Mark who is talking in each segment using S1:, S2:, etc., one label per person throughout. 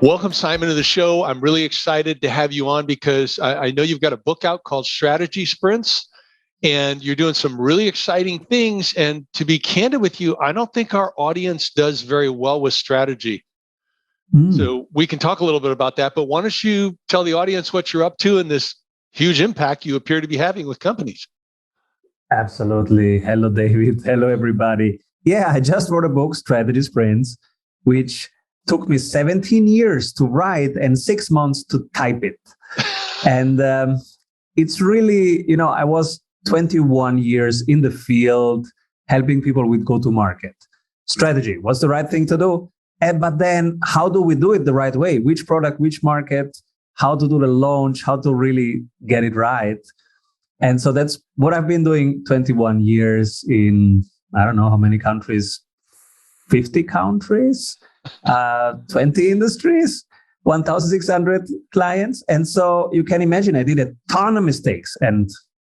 S1: Welcome, Simon, to the show. I'm really excited to have you on because I know you've got a book out called Strategy Sprints, and you're doing some really exciting things. And to be candid with you, I don't think our audience does very well with strategy. So we can talk a little bit about that, but why don't you tell the audience what you're up to and this huge impact you appear to be having with companies?
S2: Absolutely. Hello, David. Hello, everybody. Yeah, I just wrote a book, Strategy Sprints, which took me 17 years to write and 6 months to type it. And it's really, I was 21 years in the field helping people with go-to-market strategy. What's the right thing to do? But then how do we do it the right way? Which product, which market, how to do the launch, how to really get it right. And so that's what I've been doing 21 years in, I don't know how many countries, 50 countries, 20 industries, 1,600 clients. And so you can imagine I did a ton of mistakes, and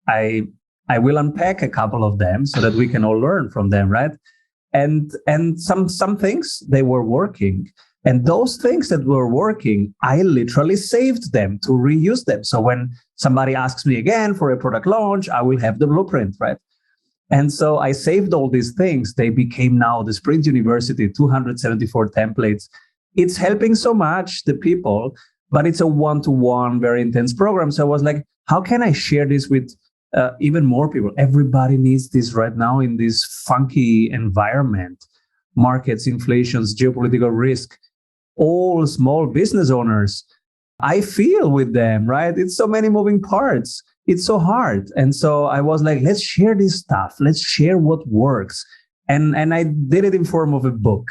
S2: I will unpack a couple of them so that we can all learn from them, right? And some things, they were working. And those things that were working, I literally saved them to reuse them. So when somebody asks me again for a product launch, I will have the blueprint, right? And so I saved all these things. They became now the Sprint University, 274 templates. It's helping so much the people, but it's a one-to-one, very intense program. So I was like, how can I share this with even more people? Everybody needs this right now in this funky environment. Markets, inflations, geopolitical risk, all small business owners. I feel with them, right? It's so many moving parts. It's so hard. And so I was like, let's share this stuff. Let's share what works. And I did it in form of a book.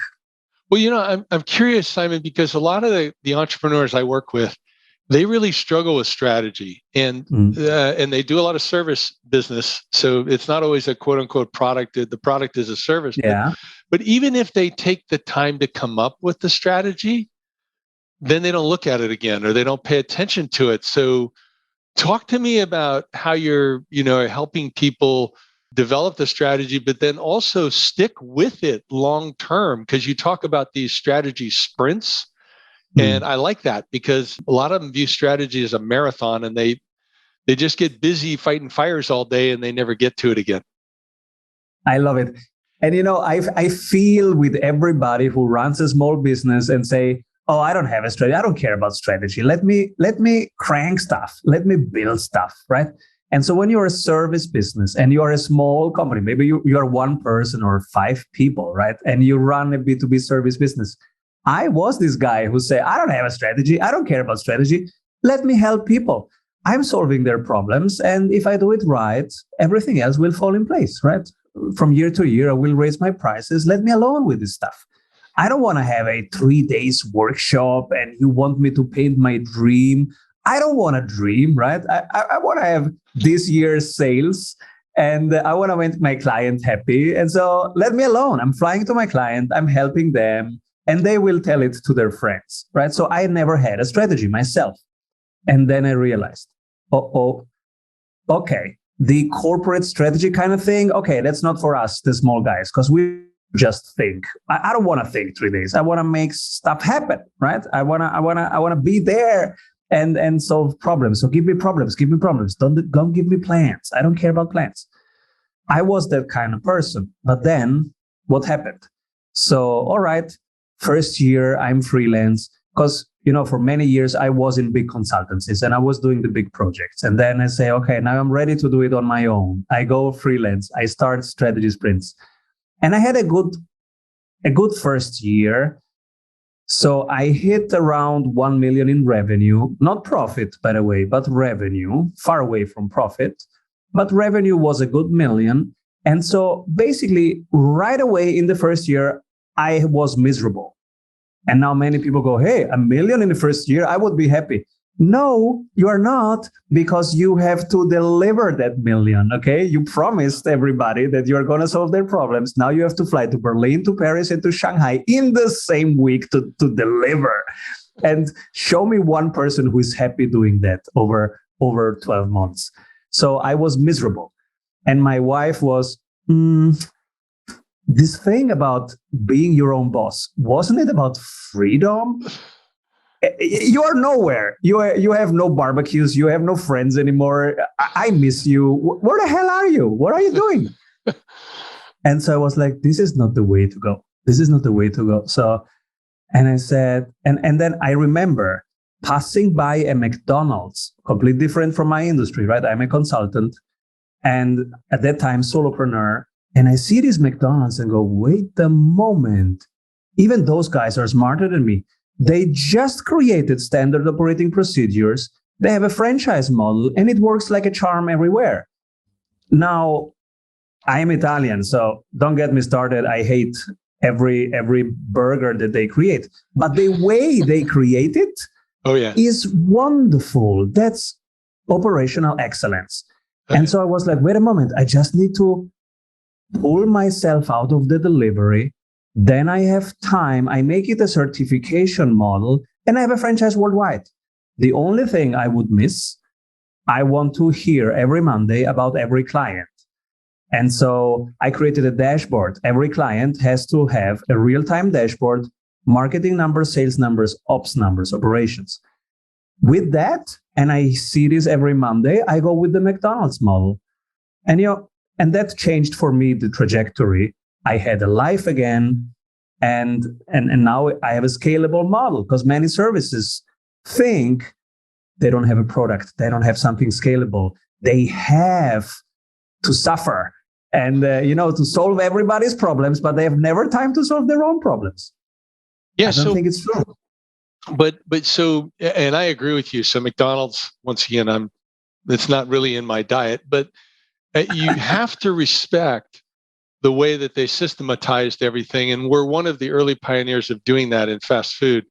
S1: Well, I'm curious, Simon, because a lot of the entrepreneurs I work with, they really struggle with strategy, and they do a lot of service business. So it's not always a quote unquote product. The product is a service.
S2: Yeah.
S1: But even if they take the time to come up with the strategy, then they don't look at it again, or they don't pay attention to it. So talk to me about how you're, helping people develop the strategy, but then also stick with it long term, because you talk about these strategy sprints. And I like that because a lot of them view strategy as a marathon, and they just get busy fighting fires all day and they never get to it again.
S2: I love it. And, I feel with everybody who runs a small business and say, oh, I don't have a strategy. I don't care about strategy. Let me crank stuff. Let me build stuff, right? And so when you're a service business and you're a small company, maybe you are one person or 5 people, right? And you run a B2B service business. I was this guy who said, I don't have a strategy. I don't care about strategy. Let me help people. I'm solving their problems. And if I do it right, everything else will fall in place, right? From year to year, I will raise my prices. Let me alone with this stuff. I don't want to have a 3 days workshop and you want me to paint my dream. I don't want to dream, right? I want to have this year's sales and I want to make my client happy. And so let me alone. I'm flying to my client. I'm helping them and they will tell it to their friends, right? So I never had a strategy myself. And then I realized, okay, the corporate strategy kind of thing, okay, that's not for us, the small guys, because we just think. I don't want to think 3 days. I want to make stuff happen, right? I want to be there and solve problems. So give me problems. Don't give me plans. I don't care about plans. I was that kind of person. But then what happened? So, all right, first year I'm freelance because, for many years I was in big consultancies and I was doing the big projects. And then I say, okay, now I'm ready to do it on my own. I go freelance. I start Strategy Sprints. And I had a good first year. So I hit around 1 million in revenue, not profit, by the way, but revenue, far away from profit. But revenue was a good million. And so basically right away in the first year, I was miserable. And now many people go, hey, 1 million in the first year, I would be happy. No, you are not, because you have to deliver that million, okay? You promised everybody that you're going to solve their problems. Now you have to fly to Berlin, to Paris, and to Shanghai in the same week to deliver. And show me one person who is happy doing that over 12 months. So I was miserable. And my wife was, this thing about being your own boss, wasn't it about freedom? You are nowhere. You have no barbecues. You have no friends anymore. I miss you. Where the hell are you? What are you doing? And so I was like, this is not the way to go. This is not the way to go. So, and I said, and then I remember passing by a McDonald's, completely different from my industry, right? I'm a consultant. And at that time, solopreneur. And I see this McDonald's and go, wait a moment. Even those guys are smarter than me. They just created standard operating procedures. They have a franchise model and it works like a charm everywhere. Now, I'm Italian, so don't get me started. I hate every burger that they create. But the way they create it is wonderful. That's operational excellence. And so I was like, wait a moment, I just need to pull myself out of the delivery. Then I have time. I make it a certification model and I have a franchise worldwide. The only thing I would miss, I want to hear every Monday about every client. And so I created a dashboard. Every client has to have a real-time dashboard, marketing numbers, sales numbers, ops numbers, operations. With that, and I see this every Monday, I go with the McDonald's model. And and that changed for me the trajectory. I had a life again, and now I have a scalable model because many services think they don't have a product, they don't have something scalable. They have to suffer and to solve everybody's problems, but they have never time to solve their own problems.
S1: Yeah,
S2: I don't think it's true.
S1: But so, and I agree with you. So McDonald's, once again, it's not really in my diet, but you have to respect the way that they systematized everything. And we're one of the early pioneers of doing that in fast food.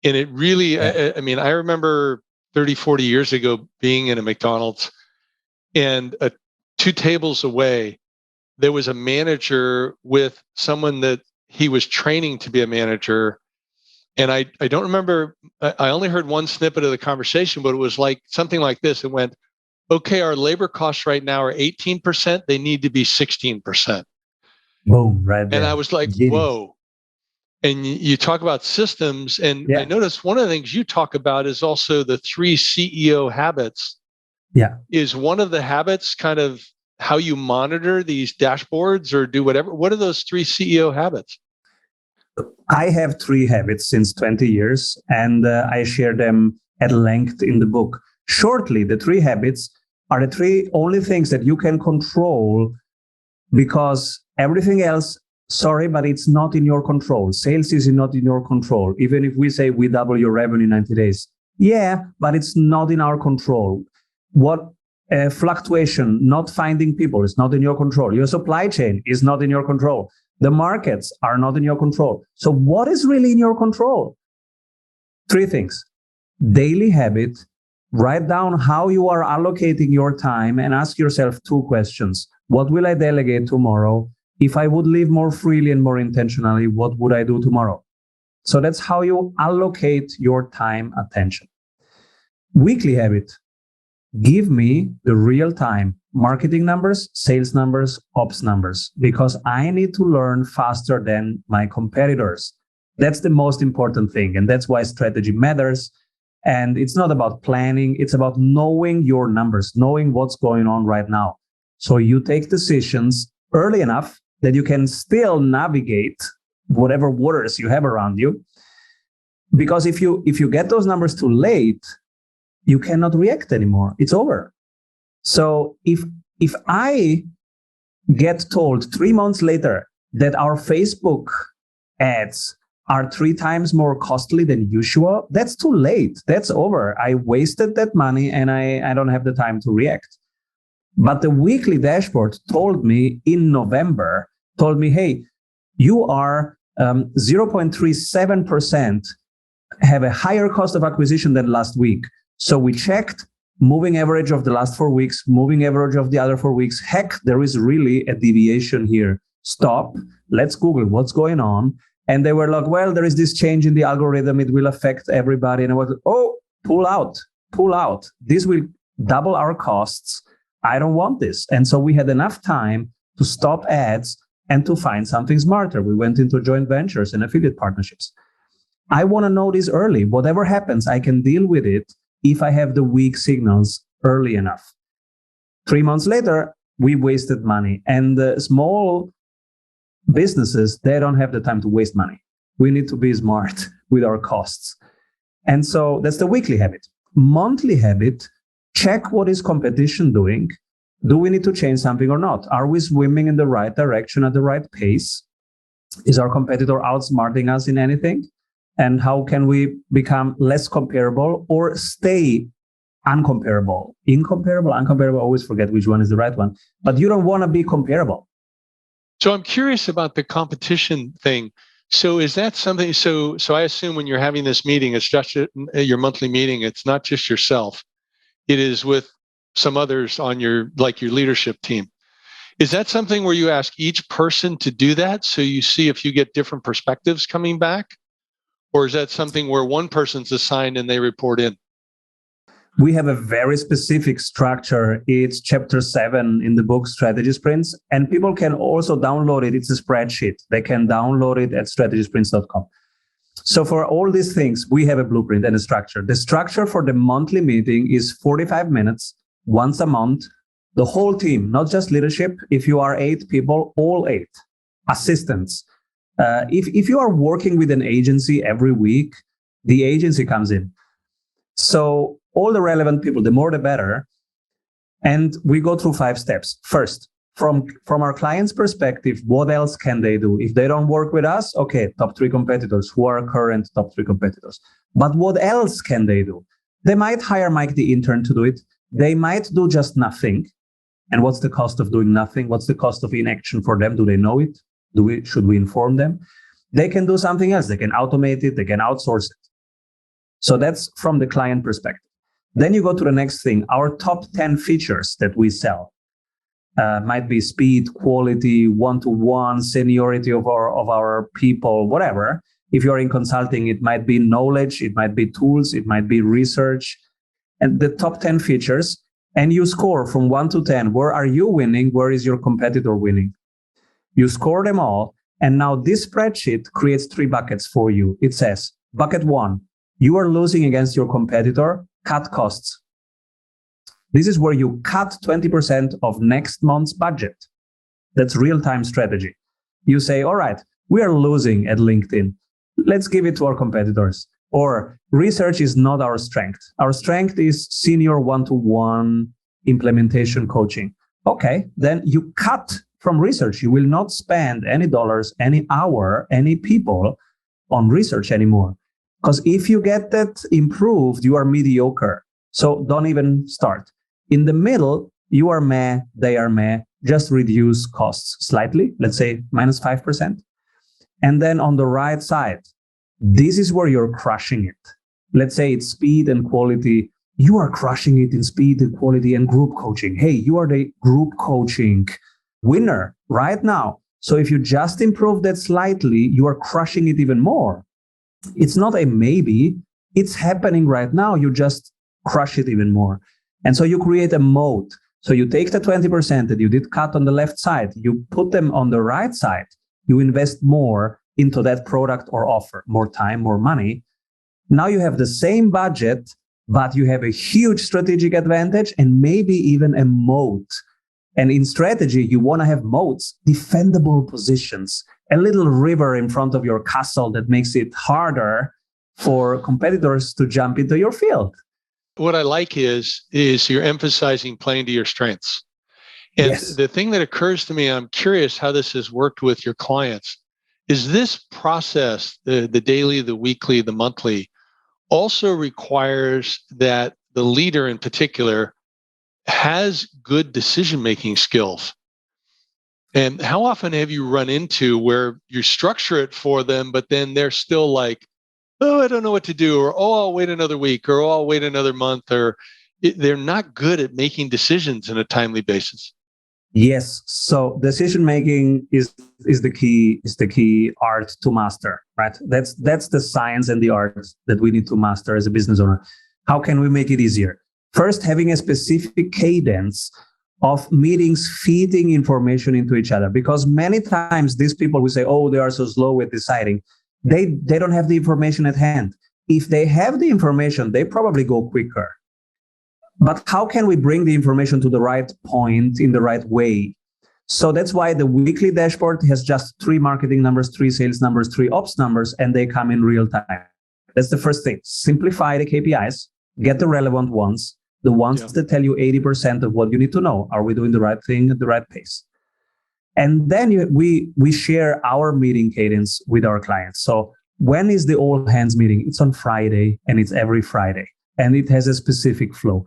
S1: And it really, I mean, I remember 30, 40 years ago being in a McDonald's and 2 tables away, there was a manager with someone that he was training to be a manager. And I don't remember, I only heard one snippet of the conversation, but it was like something like this. It went, okay, our labor costs right now are 18%. They need to be 16%.
S2: Boom, right there.
S1: And I was like, whoa. And you talk about systems. And I noticed one of the things you talk about is also the 3 CEO habits.
S2: Yeah.
S1: Is one of the habits kind of how you monitor these dashboards or do whatever? What are those 3 CEO habits?
S2: I have 3 habits since 20 years, and I share them at length in the book. Shortly, the 3 habits are the 3 only things that you can control, because everything else, sorry, but it's not in your control. Sales is not in your control. Even if we say we double your revenue in 90 days. Yeah, but it's not in our control. What fluctuation, not finding people is not in your control. Your supply chain is not in your control. The markets are not in your control. So what is really in your control? 3 things. Daily habit. Write down how you are allocating your time and ask yourself 2 questions. What will I delegate tomorrow? If I would live more freely and more intentionally, what would I do tomorrow? So that's how you allocate your time, attention. Weekly habit. Give me the real time marketing numbers, sales numbers, ops numbers, because I need to learn faster than my competitors. That's the most important thing. And that's why strategy matters. And it's not about planning. It's about knowing your numbers, knowing what's going on right now. So you take decisions early enough that you can still navigate whatever waters you have around you. Because if you get those numbers too late, you cannot react anymore. It's over. So if I get told 3 months later that our Facebook ads are 3 times more costly than usual, that's too late. That's over. I wasted that money and I don't have the time to react. But the weekly dashboard told me in November, hey, you are 0.37% have a higher cost of acquisition than last week. So we checked moving average of the last 4 weeks, moving average of the other 4 weeks. Heck, there is really a deviation here. Stop. Let's Google what's going on. And they were like, well, there is this change in the algorithm. It will affect everybody. And I was like, oh, pull out. This will double our costs. I don't want this. And so we had enough time to stop ads and to find something smarter. We went into joint ventures and affiliate partnerships. I want to know this early. Whatever happens, I can deal with it if I have the weak signals early enough. 3 months later, we wasted money. And the small businesses, they don't have the time to waste money. We need to be smart with our costs. And so that's the weekly habit. Monthly habit, check what is competition doing. Do we need to change something or not? Are we swimming in the right direction at the right pace? Is our competitor outsmarting us in anything? And how can we become less comparable or stay uncomparable? Incomparable, uncomparable, I always forget which one is the right one. But you don't want to be comparable.
S1: So I'm curious about the competition thing. So is that something, so I assume when you're having this meeting, it's just your monthly meeting, it's not just yourself. It is with some others on your leadership team. Is that something where you ask each person to do that so you see if you get different perspectives coming back? Or is that something where one person's assigned and they report in?
S2: We have a very specific structure. It's chapter 7 in the book Strategy Sprints, and people can also download it. It's a spreadsheet. They can download it at strategysprints.com. So for all these things, we have a blueprint and a structure. The structure for the monthly meeting is 45 minutes, once a month, the whole team, not just leadership. If you are 8 people, all 8 assistants. If you are working with an agency every week, the agency comes in. So all the relevant people, the more the better. And we go through 5 steps. First, from our client's perspective, what else can they do? If they don't work with us, okay, top 3 competitors. Who are current top 3 competitors? But what else can they do? They might hire Mike the intern to do it. They might do just nothing. And what's the cost of doing nothing? What's the cost of inaction for them? Do they know it? Should we inform them? They can do something else. They can automate it. They can outsource it. So that's from the client perspective. Then you go to the next thing. Our top 10 features that we sell might be speed, quality, one-to-one, seniority of our people, whatever. If you're in consulting, it might be knowledge, it might be tools, it might be research, and the top 10 features. And you score from 1 to 10. Where are you winning? Where is your competitor winning? You score them all. And now this spreadsheet creates 3 buckets for you. It says, bucket 1, you are losing against your competitor, cut costs. This is where you cut 20% of next month's budget. That's real-time strategy. You say, all right, we are losing at LinkedIn. Let's give it to our competitors. Or research is not our strength. Our strength is senior one-to-one implementation coaching. Okay, then you cut from research. You will not spend any dollars, any hour, any people on research anymore. Because if you get that improved, you are mediocre. So don't even start. In the middle, you are meh, they are meh. Just reduce costs slightly, let's say minus 5%. And then on the right side, this is where you're crushing it. Let's say it's speed and quality. You are crushing it in speed and quality and group coaching. Hey, you are the group coaching winner right now. So if you just improve that slightly, you are crushing it even more. It's not a maybe, it's happening right now. You just crush it even more. And so you create a moat. So you take the 20% that you did cut on the left side, you put them on the right side, you invest more into that product or offer, more time, more money. Now you have the same budget, but you have a huge strategic advantage and maybe even a moat. And in strategy, you want to have moats, defendable positions, a little river in front of your castle that makes it harder for competitors to jump into your field.
S1: What I like is you're emphasizing playing to your strengths. And
S2: yes.
S1: The thing that occurs to me, I'm curious how this has worked with your clients, is this process, the daily, the weekly, the monthly, also requires that the leader in particular has good decision-making skills. And how often have you run into where you structure it for them, but then they're still like, oh, I don't know what to do, or, oh, I'll wait another week, or, oh, I'll wait another month, or they're not good at making decisions in a timely basis?
S2: Yes. So decision making is the key art to master, right? That's the science and the art that we need to master as a business owner. How can we make it easier? First, having a specific cadence of meetings feeding information into each other, because many times these people will say, oh, they are so slow with deciding. They don't have the information at hand. If they have the information, they probably go quicker. But how can we bring the information to the right point in the right way? So that's why the weekly dashboard has just 3 marketing numbers, 3 sales numbers, 3 ops numbers, and they come in real time. That's the first thing. Simplify the KPIs, get the relevant ones, the ones that tell you 80% of what you need to know. Are we doing the right thing at the right pace? And then we share our meeting cadence with our clients. So when is the all hands meeting? It's on Friday, and it's every Friday, and it has a specific flow.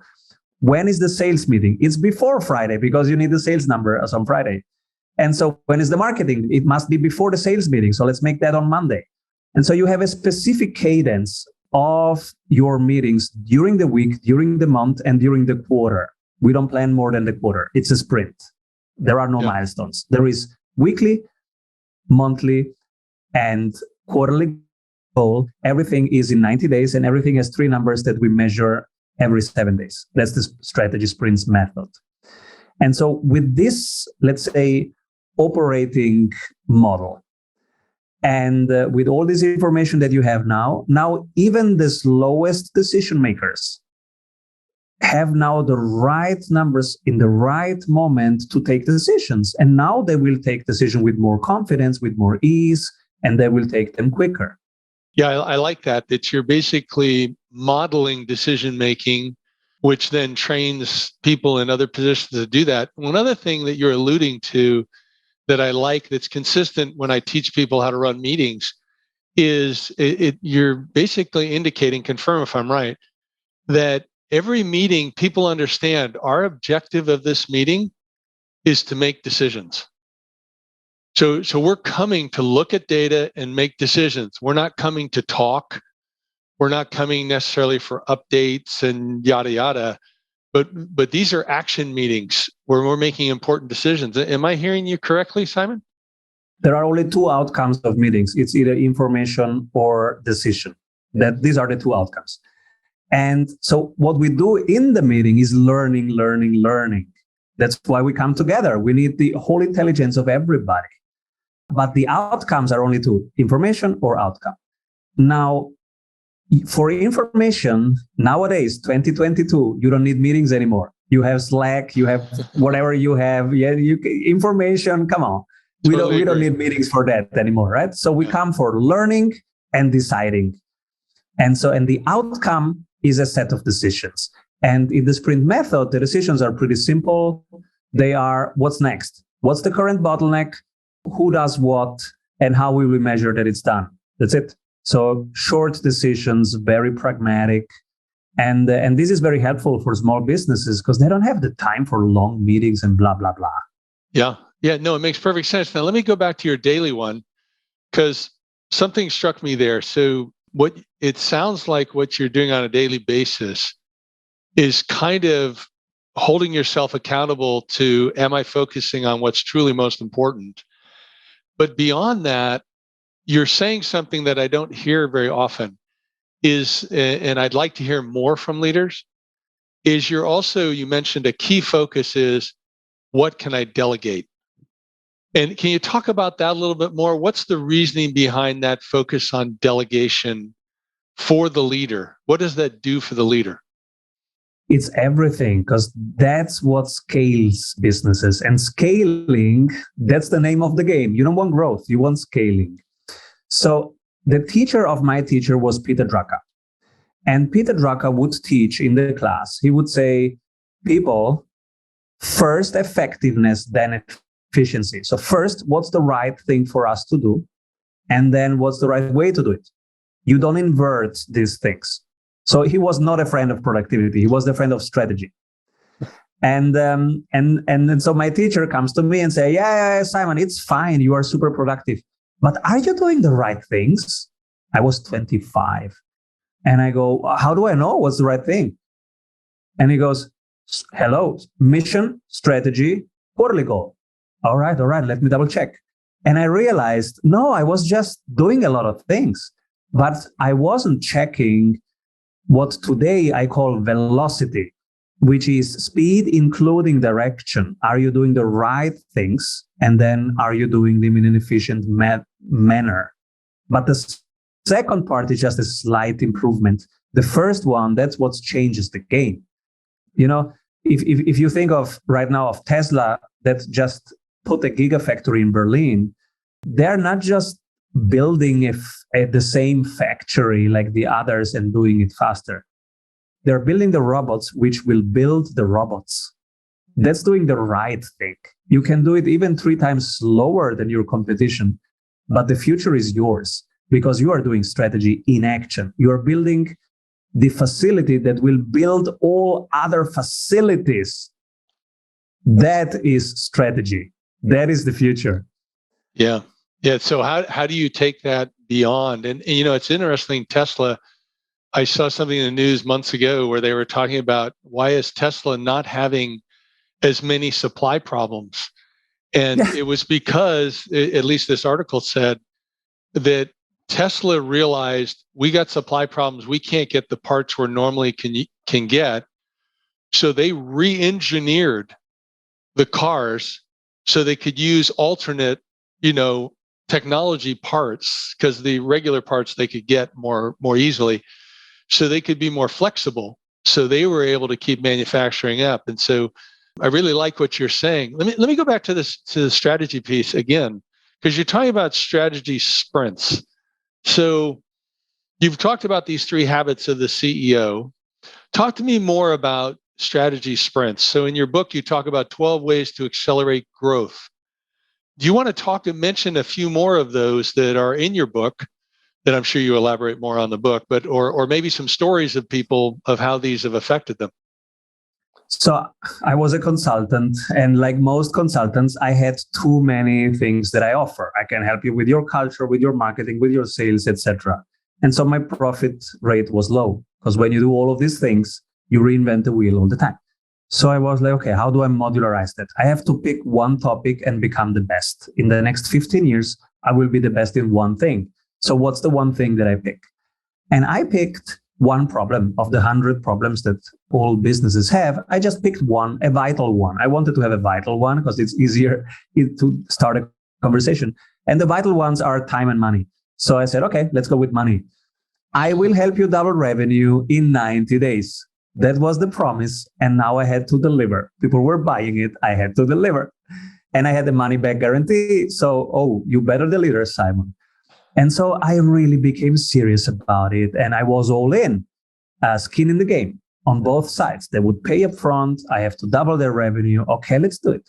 S2: When is the sales meeting? It's before Friday, because you need the sales number as on Friday. And so when is the marketing? It must be before the sales meeting. So let's make that on Monday. And so you have a specific cadence of your meetings during the week, during the month, and during the quarter. We don't plan more than the quarter. It's a sprint. There are no milestones. There is weekly, monthly, and quarterly goal. Everything is in 90 days, and everything has 3 numbers that we measure every 7 days. That's the strategy sprints method. And so with this, let's say, operating model, and with all this information that you have now even the slowest decision makers have now the right numbers in the right moment to take decisions. And now they will take decisions with more confidence, with more ease, and they will take them quicker.
S1: Yeah, I like that you're basically modeling decision-making, which then trains people in other positions to do that. One other thing that you're alluding to that I like, that's consistent when I teach people how to run meetings, is you're basically indicating, confirm if I'm right, that every meeting people understand our objective of this meeting is to make decisions. So we're coming to look at data and make decisions. We're not coming to talk. We're not coming necessarily for updates and yada, yada. But these are action meetings where we're making important decisions. Am I hearing you correctly, Simon?
S2: There are only 2 outcomes of meetings. It's either information or decision. These are the 2 outcomes. And so what we do in the meeting is learning. That's why we come together. We need the whole intelligence of everybody. But the outcomes are only 2, information or outcome. Now, for information, nowadays, 2022, you don't need meetings anymore. You have Slack, you have whatever you have. Information, come on. We don't need meetings for that anymore, right? So we come for learning and deciding. And the outcome is a set of decisions. And in the sprint method, the decisions are pretty simple. They are, what's next? What's the current bottleneck? Who does what? And how will we measure that it's done? That's it. So short decisions, very pragmatic. And this is very helpful for small businesses because they don't have the time for long meetings and blah, blah, blah.
S1: Yeah. No, it makes perfect sense. Now, let me go back to your daily one, because something struck me there. So what it sounds like what you're doing on a daily basis is kind of holding yourself accountable to, am I focusing on what's truly most important? But beyond that, you're saying something that I don't hear very often is, and I'd like to hear more from leaders, is you mentioned a key focus is, what can I delegate? And can you talk about that a little bit more? What's the reasoning behind that focus on delegation for the leader? What does that do for the leader?
S2: It's everything, because that's what scales businesses. And scaling, that's the name of the game. You don't want growth, you want scaling. So the teacher of my teacher was Peter Drucker. And Peter Drucker would teach in the class. He would say, people, first effectiveness, then efficiency. So first, what's the right thing for us to do? And then what's the right way to do it? You don't invert these things. So he was not a friend of productivity. He was the friend of strategy. And so my teacher comes to me and say, yeah, Simon, it's fine. You are super productive. But are you doing the right things? I was 25. And I go, how do I know what's the right thing? And he goes, hello, mission, strategy, quarterly goal. All right, let me double check. And I realized, no, I was just doing a lot of things, but I wasn't checking what today I call velocity, which is speed including direction. Are you doing the right things? And then are you doing them in an efficient manner? But the second part is just a slight improvement. The first one, that's what changes the game. If you think of right now of Tesla that just put a gigafactory in Berlin, they're not just building the same factory like the others and doing it faster. They're building the robots which will build the robots. That's doing the right thing. You can do it even 3 times slower than your competition, but the future is yours because you are doing strategy in action. You are building the facility that will build all other facilities. That is strategy. That is the future.
S1: Yeah. Yeah. So how do you take that beyond? And it's interesting, Tesla, I saw something in the news months ago where they were talking about why is Tesla not having as many supply problems? And it was because, at least this article said, that Tesla realized we got supply problems. We can't get the parts we normally can get. So they re-engineered the cars so they could use alternate, technology parts, because the regular parts they could get more easily. So they could be more flexible. So they were able to keep manufacturing up. And so I really like what you're saying. Let me go back to the strategy piece again, because you're talking about strategy sprints. So you've talked about these 3 habits of the CEO. Talk to me more about strategy sprints. So in your book, you talk about 12 ways to accelerate growth. Do you want to mention a few more of those that are in your book that I'm sure you elaborate more on the book, but or maybe some stories of people of how these have affected them?
S2: So I was a consultant, and like most consultants, I had too many things that I offer. I can help you with your culture, with your marketing, with your sales, etc. And so my profit rate was low because when you do all of these things, you reinvent the wheel all the time. So I was like, okay, how do I modularize that? I have to pick one topic and become the best. In the next 15 years, I will be the best in one thing. So what's the one thing that I pick? And I picked one problem of the 100 problems that all businesses have. I just picked one, a vital one. I wanted to have a vital one because it's easier to start a conversation. And the vital ones are time and money. So I said, okay, let's go with money. I will help you double revenue in 90 days. That was the promise. And now I had to deliver. People were buying it. I had to deliver. And I had the money back guarantee. So, you better deliver, Simon. And so I really became serious about it. And I was all in, skin in the game on both sides. They would pay up front. I have to double their revenue. Okay, let's do it.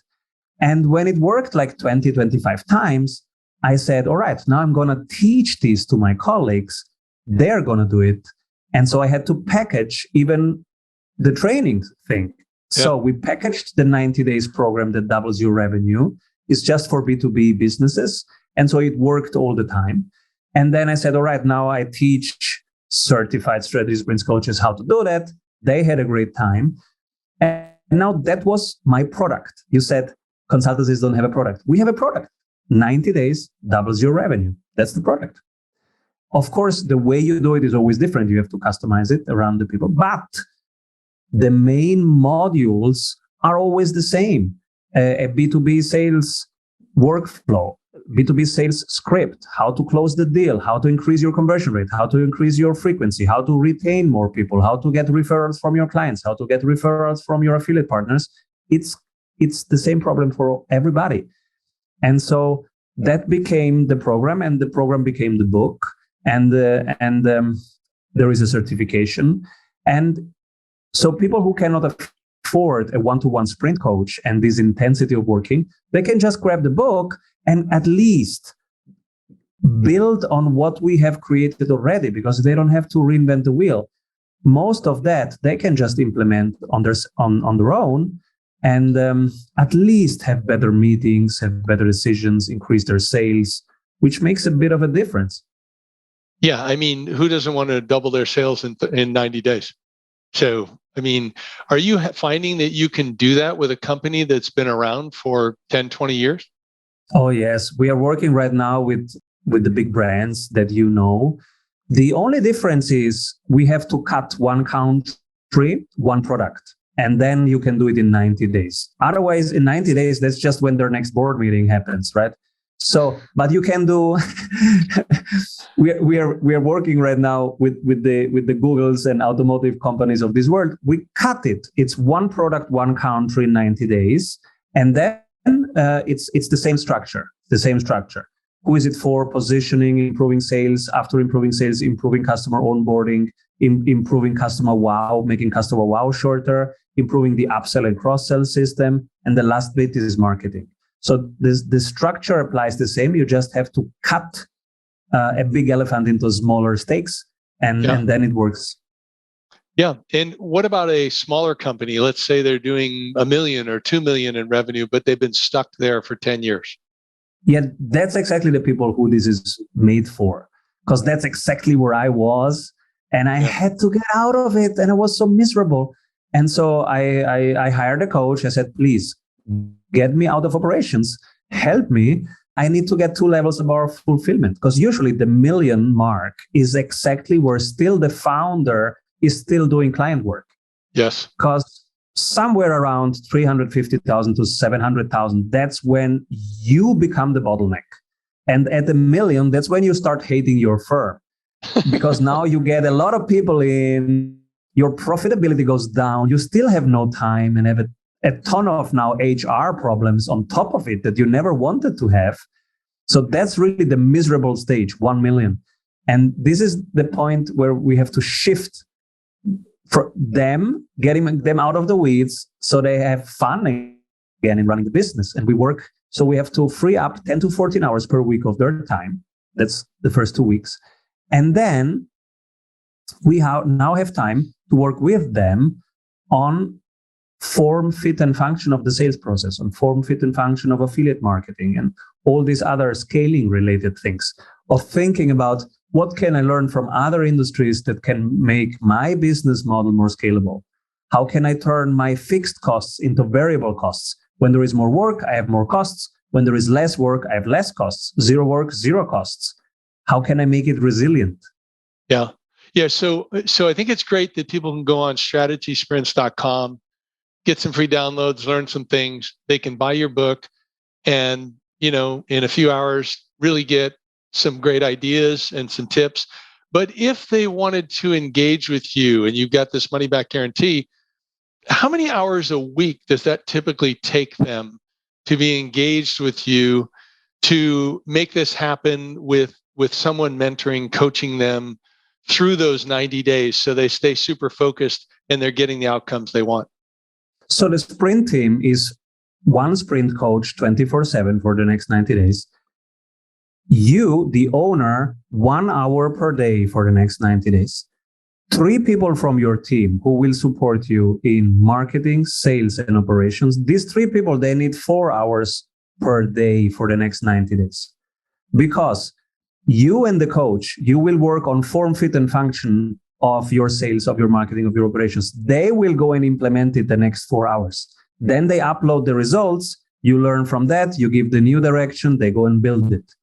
S2: And when it worked like 20, 25 times, I said, all right, now I'm going to teach this to my colleagues. They're going to do it. And so I had to package even the training thing. Yeah. So we packaged the 90 days program that doubles your revenue. It's just for B2B businesses. And so it worked all the time. And then I said, all right, now I teach certified strategy sprints coaches how to do that. They had a great time. And now that was my product. You said consultancies don't have a product. We have a product. 90 days doubles your revenue. That's the product. Of course, the way you do it is always different. You have to customize it around the people. But the main modules are always the same. A B2B sales workflow, B2B sales script, how to close the deal, how to increase your conversion rate, how to increase your frequency, how to retain more people, how to get referrals from your clients, how to get referrals from your affiliate partners. It's the same problem for everybody. And so that became the program, and the program became the book, and there is a certification. And so people who cannot afford a one-to-one sprint coach and this intensity of working, they can just grab the book and at least build on what we have created already, because they don't have to reinvent the wheel. Most of that they can just implement on their own, and at least have better meetings, have better decisions, increase their sales, which makes a bit of a difference.
S1: Yeah, I mean, who doesn't want to double their sales in 90 days? So, I mean, are you finding that you can do that with a company that's been around for 10, 20 years?
S2: Oh, yes. We are working right now with the big brands that you know. The only difference is we have to cut one country, one product, and then you can do it in 90 days. Otherwise, in 90 days, that's just when their next board meeting happens, right? So, but you can do. we are working right now with the Googles and automotive companies of this world. We cut it. It's one product, one country, 90 days, and then it's the same structure. The same structure. Who is it for? Positioning, improving sales. After improving sales, improving customer onboarding, improving customer wow, making customer wow shorter, improving the upsell and cross-sell system, and the last bit is marketing. So the structure applies the same. You just have to cut a big elephant into smaller steaks, and then it works.
S1: Yeah. And what about a smaller company? Let's say they're doing $1 million or $2 million in revenue, but they've been stuck there for 10 years.
S2: Yeah, that's exactly the people who this is made for, because that's exactly where I was, and I had to get out of it, and I was so miserable. And so I hired a coach. I said, please get me out of operations, help me. I need to get 2 levels above fulfillment, because usually the million mark is exactly where still the founder is still doing client work.
S1: Yes.
S2: Because somewhere around 350,000 to 700,000, that's when you become the bottleneck. And at the million, that's when you start hating your firm, because now you get a lot of people in, your profitability goes down, you still have no time and have a ton of now HR problems on top of it that you never wanted to have. So that's really the miserable stage, 1 million. And this is the point where we have to shift for them, getting them out of the weeds so they have fun again in running the business. And we work, so we have to free up 10 to 14 hours per week of their time. That's the first 2 weeks. And then we now have time to work with them on form, fit, and function of the sales process, on form, fit, and function of affiliate marketing, and all these other scaling related things, of thinking about what can I learn from other industries that can make my business model more scalable? How can I turn my fixed costs into variable costs? When there is more work, I have more costs. When there is less work, I have less costs. Zero work, zero costs. How can I make it resilient?
S1: Yeah. Yeah. So I think it's great that people can go on strategysprints.com, get some free downloads, learn some things. They can buy your book and, in a few hours, really get some great ideas and some tips. But if they wanted to engage with you and you've got this money back guarantee, how many hours a week does that typically take them to be engaged with you to make this happen with someone mentoring, coaching them through those 90 days so they stay super focused and they're getting the outcomes they want?
S2: So the sprint team is one sprint coach 24/7 for the next 90 days. You, the owner, 1 hour per day for the next 90 days. 3 people from your team who will support you in marketing, sales, and operations. These 3 people, they need 4 hours per day for the next 90 days. Because you and the coach, you will work on form, fit, and function of your sales, of your marketing, of your operations. They will go and implement it the next 4 hours. Then they upload the results. You learn from that. You give the new direction. They go and build it.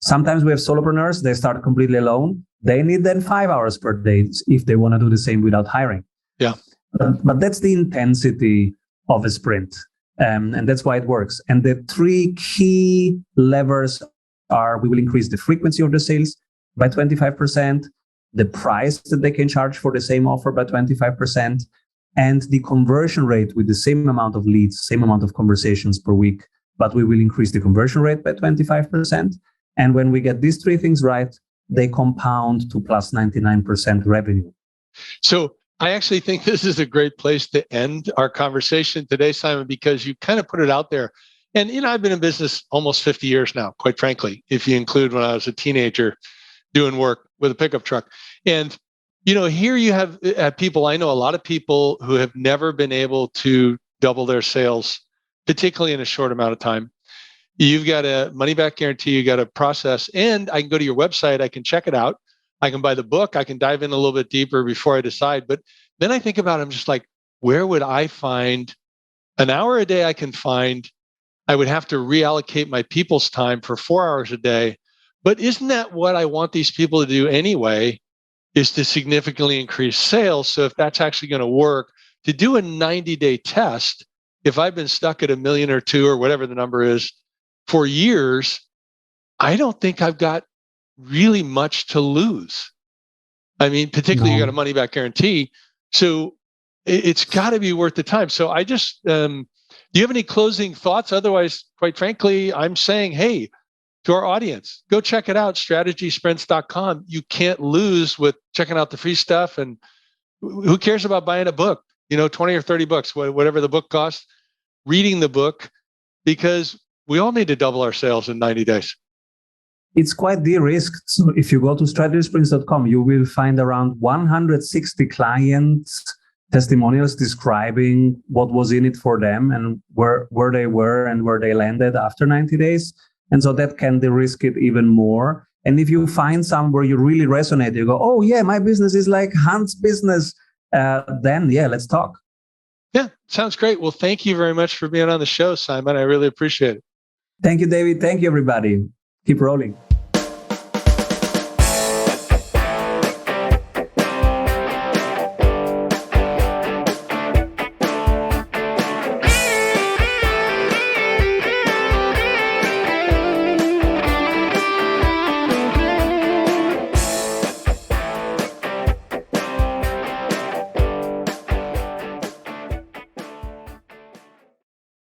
S2: Sometimes we have solopreneurs, they start completely alone. They need then 5 hours per day if they want to do the same without hiring.
S1: Yeah.
S2: But that's the intensity of a sprint. And that's why it works. And the 3 key levers are: we will increase the frequency of the sales by 25%, the price that they can charge for the same offer by 25%, and the conversion rate with the same amount of leads, same amount of conversations per week, but we will increase the conversion rate by 25%. And when we get these 3 things right, they compound to plus 99% revenue.
S1: So I actually think this is a great place to end our conversation today, Simon, because you kind of put it out there. And, I've been in business almost 50 years now, quite frankly, if you include when I was a teenager doing work with a pickup truck. And, here you have people, I know a lot of people who have never been able to double their sales, particularly in a short amount of time. You've got a money back guarantee, you got a process, and I can go to your website, I can check it out, I can buy the book, I can dive in a little bit deeper before I decide. But then I think about it, I'm just like, where would I find an hour a day? I would have to reallocate my people's time for 4 hours a day. But isn't that what I want these people to do anyway, is to significantly increase sales? So if that's actually going to work, to do a 90-day test, if I've been stuck at $1 million or 2 or whatever the number is for years, I don't think I've got really much to lose. I mean, particularly you got a money back guarantee. So it's got to be worth the time. So I just, do you have any closing thoughts? Otherwise, quite frankly, I'm saying, hey, to our audience, go check it out, strategysprints.com. You can't lose with checking out the free stuff. And who cares about buying a book? 20 or 30 bucks, whatever the book costs, reading the book, because we all need to double our sales in 90 days.
S2: It's quite de-risked. So if you go to strategysprints.com, you will find around 160 clients testimonials describing what was in it for them and where they were and where they landed after 90 days. And so that can de-risk it even more. And if you find some where you really resonate, you go, oh yeah, my business is like Hunt's business, then yeah, let's talk.
S1: Yeah, sounds great. Well, thank you very much for being on the show, Simon. I really appreciate it.
S2: Thank you, David. Thank you, everybody. Keep rolling.